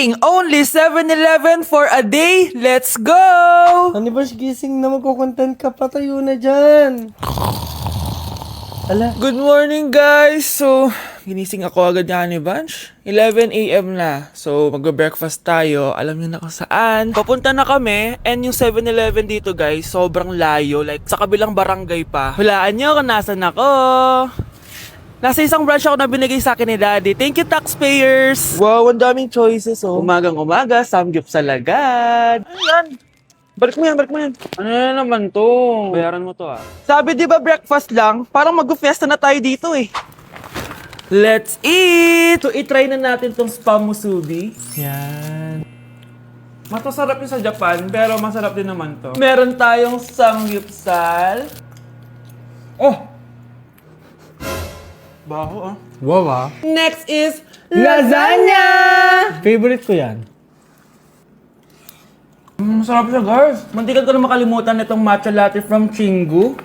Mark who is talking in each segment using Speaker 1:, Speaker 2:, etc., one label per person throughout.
Speaker 1: Gising! Only 7-Eleven for a day! Let's go!
Speaker 2: Ano ba gising na magkukontent ka? Patayo na dyan. Ala,
Speaker 1: Good morning guys! So, ginising ako agad nga ni Bunch. 11 a.m. na. So, magbe-breakfast tayo. Alam niyo na kung saan. Papunta na kami. And yung 7-Eleven dito guys, sobrang layo. Like, sa kabilang barangay pa. Hulaan niyo kung nasan ako. Nasa isang branch ako na binigay sa akin ni Daddy. Thank you, taxpayers! Wow, ang daming choices, oh. Umagang-umaga, samgyup sa lagad. Ano yan? Balik mo yan, balik mo yan. Ano na naman to? Bayaran mo to, ah. Sabi, di ba breakfast lang? Parang mag-fiesta na tayo dito, eh. Let's eat! So, itry na natin tong spam musubi. Yan. Mas masarap yung sa Japan, pero masarap din naman to. Meron tayong samgyupsal. Oh! Baho, ah.
Speaker 2: wow ah.
Speaker 1: Next is lasagna!
Speaker 2: Favorite ko yan.
Speaker 1: Masarap siya, guys. Mantikan ko na makalimutan itong matcha latte from Chingu.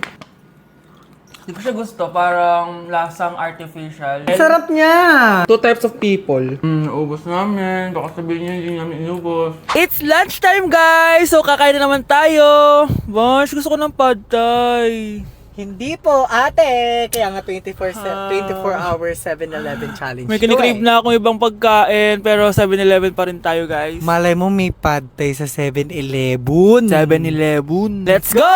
Speaker 1: Hindi ko siya gusto. Parang lasang artificial.
Speaker 2: Sarap niya.
Speaker 1: Two types of people. Ubos namin. Baka sabihin niyo hindi namin inubos. It's lunchtime, guys! So, kakain na naman tayo. Bosh, gusto ko ng pad thai.
Speaker 2: Hindi po, ate. Kaya nga 24 hours 7-Eleven challenge.
Speaker 1: May kinikrave na akong ibang pagkain, pero 7-Eleven pa rin tayo, guys.
Speaker 2: Malay mo may pad thai sa 7-Eleven.
Speaker 1: 7-Eleven. Let's go!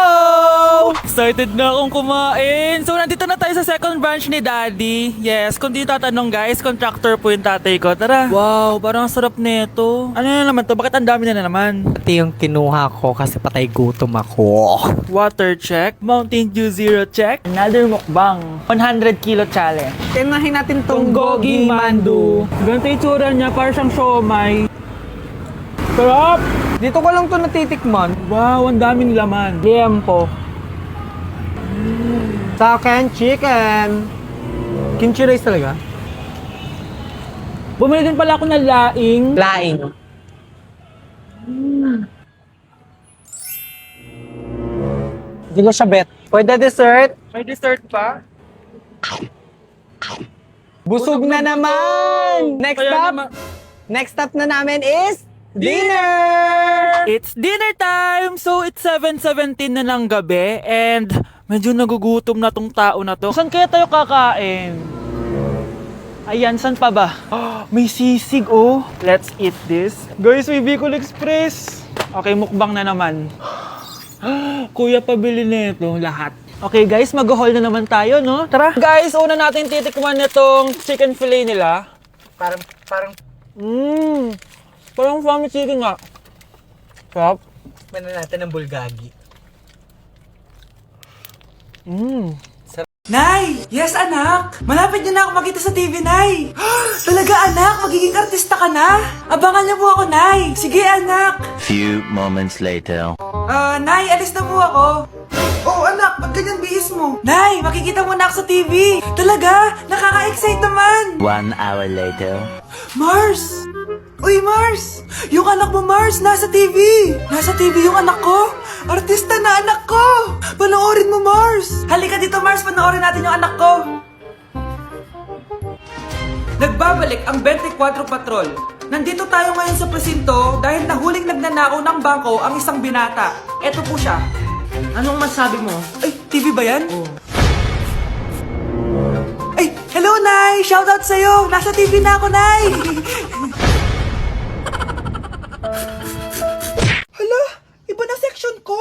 Speaker 1: Excited na akong kumain. So, nandito na tayo sa second branch ni Daddy. Yes, kung di tatanong guys, contractor po yung tatay ko. Tara. Wow, parang sarap nito. Ano na naman to? Bakit ang dami na naman?
Speaker 2: Ito yung kinuha ko kasi patay gutom ako.
Speaker 1: Water check. Mountain Dew Zero check. Another mukbang. 100 kilo challenge.
Speaker 2: Tinahin natin
Speaker 1: Tong Gogi Mandu. Ganito yung tsura niya, parang siyang siomay. Sarap!
Speaker 2: Dito ko lang to natitikman.
Speaker 1: Wow, ang daming laman. Liempo.
Speaker 2: Sa akin, chicken. Kimchi rice talaga?
Speaker 1: Bumili din pala ako ng laing.
Speaker 2: Laing. Hindi ko siya bet. Pwede dessert?
Speaker 1: May dessert pa?
Speaker 2: Busog na naman! Next
Speaker 1: Kaya
Speaker 2: stop?
Speaker 1: naman-
Speaker 2: Next stop na namin is dinner!
Speaker 1: It's dinner time! So, it's 7:17 na ng gabi and medyo nagugutom na tong tao na to. Saan kaya tayo kakain? Ayan, saan pa ba? May sisig, oh. Let's eat this. Guys, may Bicol Express. Okay, mukbang na naman. Kuya, pabili nito lahat. Okay guys, mag-haul na naman tayo, no? Tara! Guys, una natin titikman nitong chicken fillet nila.
Speaker 2: Parang,
Speaker 1: Parang family chicken nga. Sarap.
Speaker 2: Tikman na natin ng bulgagi.
Speaker 1: Nay! Yes, anak! Malapit niyo na ako makita sa TV, Nay! Talaga, anak! Magiging artista ka na! Abangan niyo po ako, Nay! Sige, anak!
Speaker 3: Few moments later.
Speaker 1: Nay, alis na po ako! Oh, anak! Ba't ganyan bihis mo? Nay! Makikita mo na ako sa TV! Talaga! Nakaka-excite naman!
Speaker 3: 1 hour later.
Speaker 1: Mars! Uy, Mars! Yung anak mo, Mars, nasa TV! Nasa TV yung anak ko! Artista na anak ko! Panoorin mo, Mars! Halika dito, Mars, panoorin natin yung anak ko! Nagbabalik ang 24 Patrol. Nandito tayo ngayon sa presinto dahil nahuling nagnanakaw ng bangko ang isang binata. Eto po siya. Anong masabi mo? Ay, TV ba yan? Ay, hello, Nay! Shoutout sa'yo! Nasa TV na ako, Nay! Hala, iba na section ko.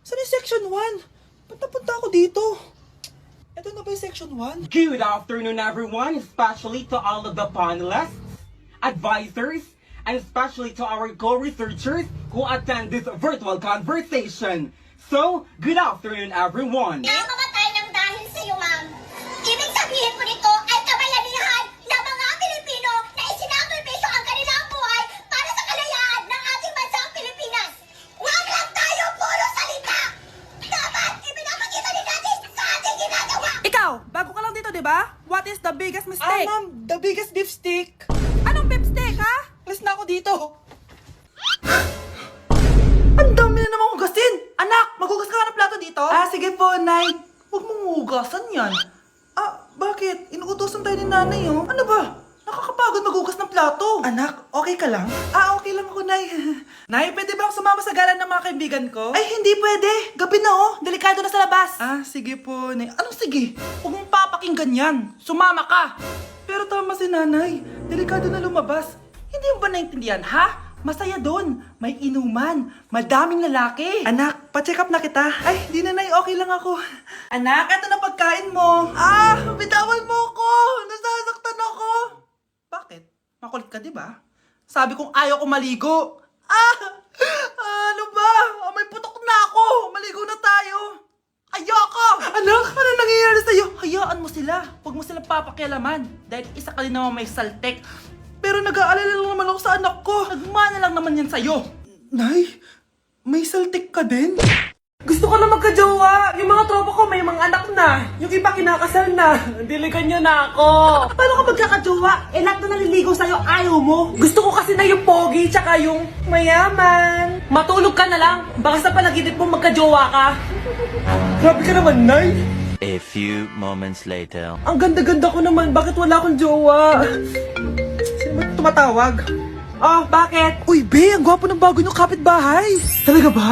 Speaker 1: Saan yung section 1? Ba't napunta ako dito? Ito na ba yung section 1?
Speaker 4: Good afternoon, everyone, especially to all of the panelists, advisors, and especially to our co-researchers who attend this virtual conversation. So, good afternoon, everyone.
Speaker 5: Nakamatay ng dahil sa iyo, ma'am. Ibig sabihin po nito ay kabayanihan ng mga Pilipino na isinakripisyo ang kanilang buhay para sa kalayaan ng ating bansang Pilipinas. Huwag lang tayo puro salita! Dapat ipinapakita din natin sa ating ginagawa!
Speaker 1: Ikaw, bago ka lang dito, di ba? What is the biggest mistake?
Speaker 2: Ma'am, the biggest beef stick.
Speaker 1: Anong beef steak, ha?
Speaker 2: Alis na ako dito.
Speaker 1: Ang dami na namang hugasin! Anak, maghugas ka ng plato dito? Ah, sige po, Nay. Huwag mong hugasan yan. Ah, bakit? Inuutosan tayo ni nanay, oh. Ano ba?
Speaker 6: Nakakapagod maghugas ng plato. Anak, okay ka lang? Ah, okay lang ako, Nay. Nay, pwede ba akong sumama sa gala ng mga kaibigan ko? Ay, hindi pwede. Gabi na oh. Delikado na sa labas. Ah, sige po, Nay. Anong sige? Huwag mong papakinggan yan. Sumama ka. Pero tama si Nanay. Delikado na lumabas. Hindi mo ba naintindihan, ha? Masaya doon. May inuman. Madaming lalaki. Anak, pa-check up na kita. Ay, di na, Nay. Okay lang ako. Anak, eto na pagkain mo. Ah, bitawan mo ako. Nasasaktan ako. Bakit? Makulit ka, di ba? Sabi kong ayaw ko maligo. Ah! Ano ba? May putok na ako. Maligo na tayo. Ayoko! Anak, ano nangyayari sa'yo? Hayaan mo sila. Huwag mo silang papakialaman. Dahil isa ka din naman may saltek. Pero nag-aalala lang naman ako sa anak ko. Nagmana lang naman yan sa'yo. Nay, may saltik ka din?
Speaker 2: Gusto ko na magka-jowa. Yung mga tropa ko may mga anak na. Yung iba kinakasal na. Diligan niyo na ako.
Speaker 6: Paano ka magkakajowa? Eh, lahat na naliligo sa'yo, ayaw mo.
Speaker 2: Gusto ko kasi na yung pogi tsaka yung mayaman. Matulog ka na lang. Baka sa panaginip mo magka-jowa ka. Grabe ka naman, Nay.
Speaker 3: A few moments later.
Speaker 2: Ang ganda-ganda ko naman. Bakit wala akong jowa? Sino ba tumatawag? Oh, bakit? Uy, Be, ang gwapo ng bago niyong kapitbahay. Talaga ba?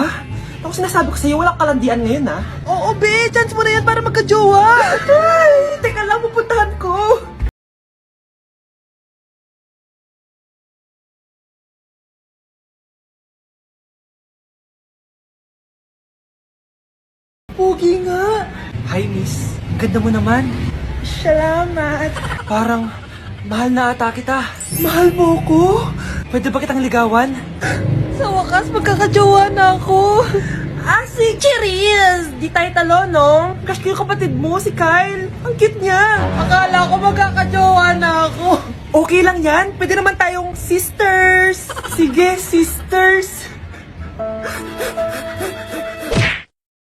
Speaker 2: Ako sinasabi ko sa'yo, walang kalandian ngayon, ha? Oo, Be, chance mo na yan para magka-jowa. Ay, teka lang, pupuntahan ko. Pugi nga. Hi, miss. Ganda mo naman. Salamat. Parang mahal na ata kita. Mahal mo ko? Pwede ba kitang ligawan? Sa wakas, magkakajowa na ako. Ah, si Cherise! Di tayo talo, no? Crush ko yung kapatid mo, si Kyle. Ang cute niya. Akala ko magkakajowa na ako. Okay lang yan. Pwede naman tayong sisters. Sige, sisters.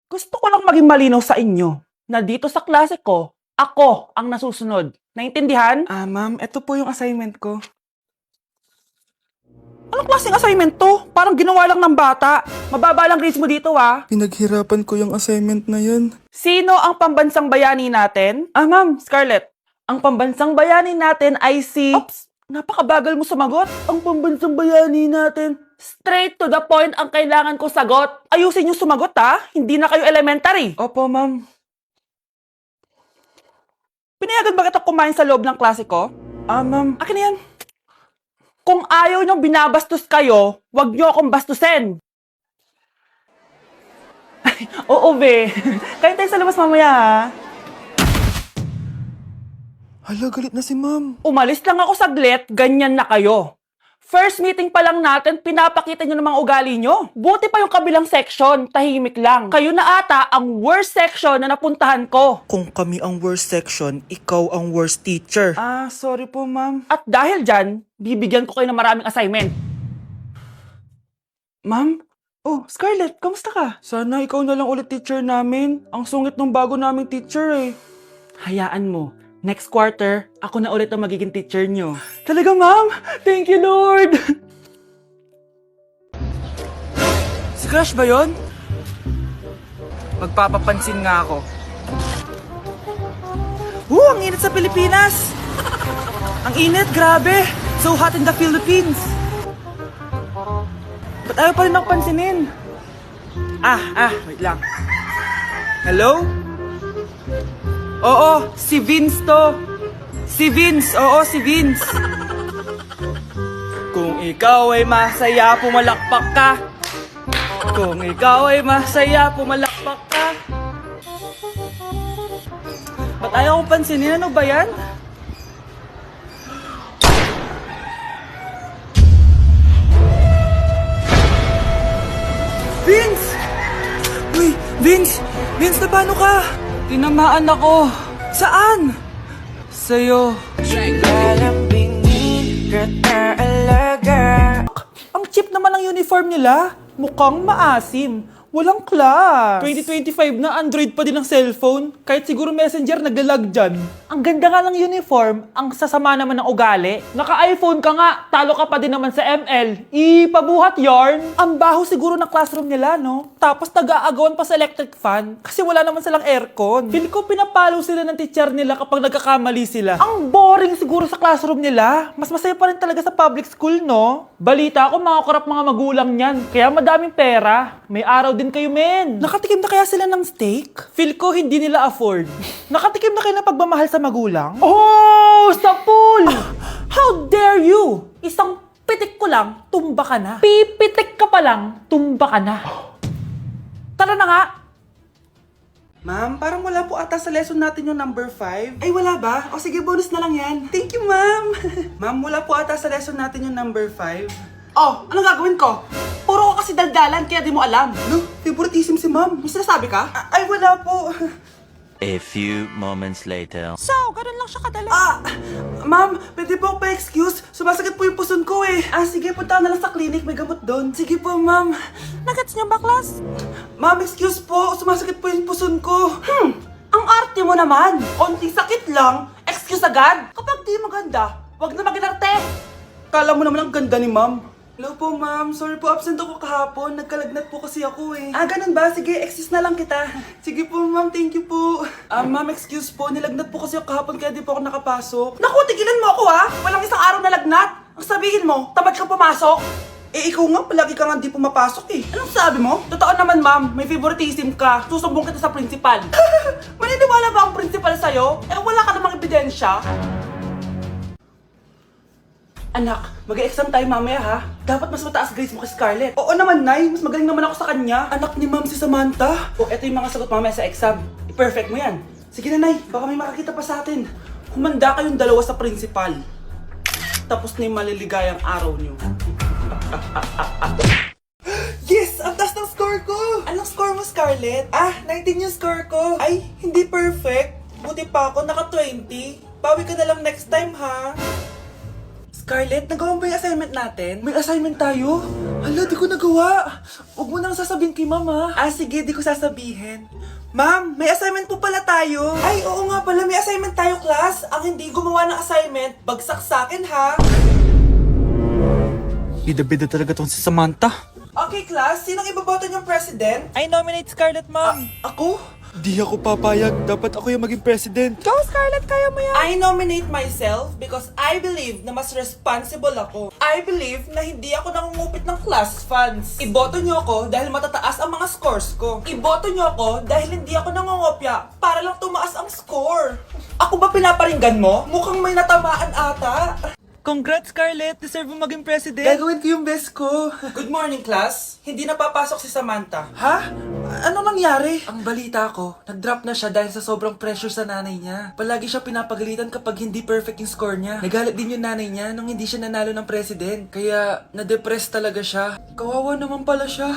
Speaker 2: Gusto ko lang maging malinaw sa inyo na dito sa klase ko, ako ang nasusunod. Naintindihan? Ah, ma'am, ito po yung assignment ko. Anong klaseng assignment to? Parang ginawa lang ng bata. Mababa lang grades mo dito, ha?
Speaker 1: Pinaghirapan ko yung assignment na yun.
Speaker 2: Sino ang pambansang bayani natin? Ah, ma'am, Scarlett. Ang pambansang bayani natin ay si... Oops! Napakabagal mo sumagot. Ang pambansang bayani natin. Straight to the point ang kailangan ko sagot. Ayusin yung sumagot, ha? Hindi na kayo elementary. Opo, ma'am. Pinayagan ba kita kumain sa loob ng klase ko? Ah, ma'am. Akin na yan. Kung ayaw niyong binabastos kayo, wag niyo akong bastusin. Oo, be. Kain tayo sa labas mamaya, ha?
Speaker 1: Hala, galit na si ma'am.
Speaker 2: Umalis lang ako saglit, ganyan na kayo. First meeting pa lang natin, pinapakita nyo ng mga ugali nyo. Buti pa yung kabilang section, tahimik lang. Kayo na ata ang worst section na napuntahan ko.
Speaker 6: Kung kami ang worst section, ikaw ang worst teacher.
Speaker 2: Ah, sorry po, ma'am. At dahil dyan, bibigyan ko kayo ng maraming assignment. Ma'am? Oh, Scarlett, kamusta ka?
Speaker 1: Sana ikaw na lang ulit teacher namin. Ang sungit ng bago naming teacher eh.
Speaker 2: Hayaan mo. Next quarter, ako na ulit ang magiging teacher nyo. Talaga, ma'am? Thank you, Lord! Si Crush ba yun? Magpapapansin nga ako. Ang init sa Pilipinas! Ang init, grabe! So hot in the Philippines! Ba't ayaw pa rin ako pansinin? Wait lang. Hello? Oo, si Vince to. Si Vince, oo, si Vince. Kung ikaw ay masaya, pumalakpak ka. Kung ikaw ay masaya, pumalakpak ka. Ba't ayaw kong pansinin? Ano ba yan? Vince! Uy, Vince! Vince, na paano ka? Tinamaan ako. Saan? Sa'yo. Ang cheap naman ang uniform nila. Mukhang maasim. Walang class. 2025 na, Android pa din ang cellphone. Kahit siguro Messenger naglalag dyan. Ang ganda nga ng uniform, ang sasama naman ng ugali. Naka-iPhone ka nga, talo ka pa din naman sa ML. Ipabuhat yarn. Ang baho siguro ng classroom nila, no?
Speaker 1: tapos nag-aagawan pa sa electric fan kasi wala naman silang aircon. Feel ko pinapalo sila ng teacher nila kapag nagkakamali sila. Ang boring siguro sa classroom nila. Mas masaya pa rin talaga sa public school, no? Balita ko mga korap mga magulang niyan, kaya madaming pera. May araw din kayo, men. Nakatikim na kaya sila ng steak? Feel ko hindi nila afford. Nakatikim na kayo ng pagmamahal sa magulang? Oh, sa pool! How dare you? Isang pitik ko lang, tumba ka na. Pipitik ka pa lang, tumba ka na. Tara na nga.
Speaker 6: Ma'am, parang wala po ata sa lesson natin yung number 5. Ay, wala ba? O sige, bonus na lang yan. Thank you, ma'am. Ma'am, wala po ata sa lesson natin yung number 5. Oh, anong gagawin ko? Puro ka kasi daldalan, kaya di mo alam. No, favoritism si ma'am. May sinasabi ka? Ay, wala po.
Speaker 3: A few moments later.
Speaker 1: So, ganun lang siya kadali.
Speaker 6: Ma'am, pwede po pa-excuse? Sumasakit po yung puson ko eh. Sige, punta na lang sa clinic. May gamot doon. Sige po, ma'am.
Speaker 1: Nagets niyo ba, class?
Speaker 6: Ma'am, excuse po. Sumasakit po yung puson ko. Ang arte mo naman. Konting sakit lang. Excuse agad. Kapag di maganda, wag na mag-inarte. Kala mo naman ang ganda ni ma'am. Hello po, ma'am. Sorry po, absent ako kahapon. Nagkalagnat po kasi ako eh. Ganun ba? Sige, excuse na lang kita. Sige po, ma'am. Thank you po. Ma'am, excuse po. Nilagnat po kasi ako kahapon kaya di po ako nakapasok. Naku, tigilan mo ako ha! Walang isang araw na lagnat. Ang sabihin mo, tamad ka pumasok. Ikaw nga, palagi ka nga di pumapasok eh. Anong sabi mo? Totoo naman, ma'am. May favoritism ka. Susumbong kita sa principal. Maniniwala ba ang principal sa'yo? Wala ka namang ebidensya. Anak, mag-exam tayo mamaya ha. Dapat mas mataas grades mo kay Scarlett. Oo naman, Nay. Mas magaling naman ako sa kanya. Anak ni ma'am si Samantha. Eto yung mga sagot mamaya sa exam. I-perfect mo yan. Sige na, Nay. Baka may makakita pa sa atin. Humanda kayong dalawa sa principal. Tapos na yung maliligayang araw niyo. Yes! Ang taas ng score ko! Anong score mo, Scarlett? 19 yung score ko. Ay, hindi perfect. Buti pa ako, naka 20. Bawi ka na lang next time, ha? Scarlett, nagawa mo ba yung assignment natin? May assignment tayo? Hala, di ko nagawa. Huwag mo nang sasabihin kay mama. Sige, di ko sasabihin. Ma'am, may assignment po pala tayo. Ay, oo nga pala, may assignment tayo, class. Ang hindi gumawa ng assignment, bagsak sa akin, ha?
Speaker 2: Bida-bida talaga tong si Samantha.
Speaker 6: Okay, class, sinong iboboto niyong president?
Speaker 1: I nominate Scarlett, ma'am.
Speaker 6: Ako?
Speaker 2: Di ako papayag. Dapat ako yung maging president.
Speaker 1: Go, Scarlett, kaya mo yan.
Speaker 6: I nominate myself because I believe na mas responsible ako. I believe na hindi ako nangungupit ng class funds. Iboto niyo ako dahil matataas ang mga scores ko. Iboto niyo ako dahil hindi ako nangungopya para lang tumaas ang score. Ako ba pinaparinggan mo? Mukhang may natamaan ata.
Speaker 1: Congrats, Scarlett. Deserve mo maging president.
Speaker 6: Gagawin ko yung best ko. Good morning, class. Hindi na papasok si Samantha. Ha? Ano nangyari? Ang balita ko, nag-drop na siya dahil sa sobrang pressure sa nanay niya. Palagi siya pinapagalitan kapag hindi perfect yung score niya. Nagalit din yung nanay niya nung hindi siya nanalo ng president. Kaya, na-depress talaga siya. Kawawa naman pala siya.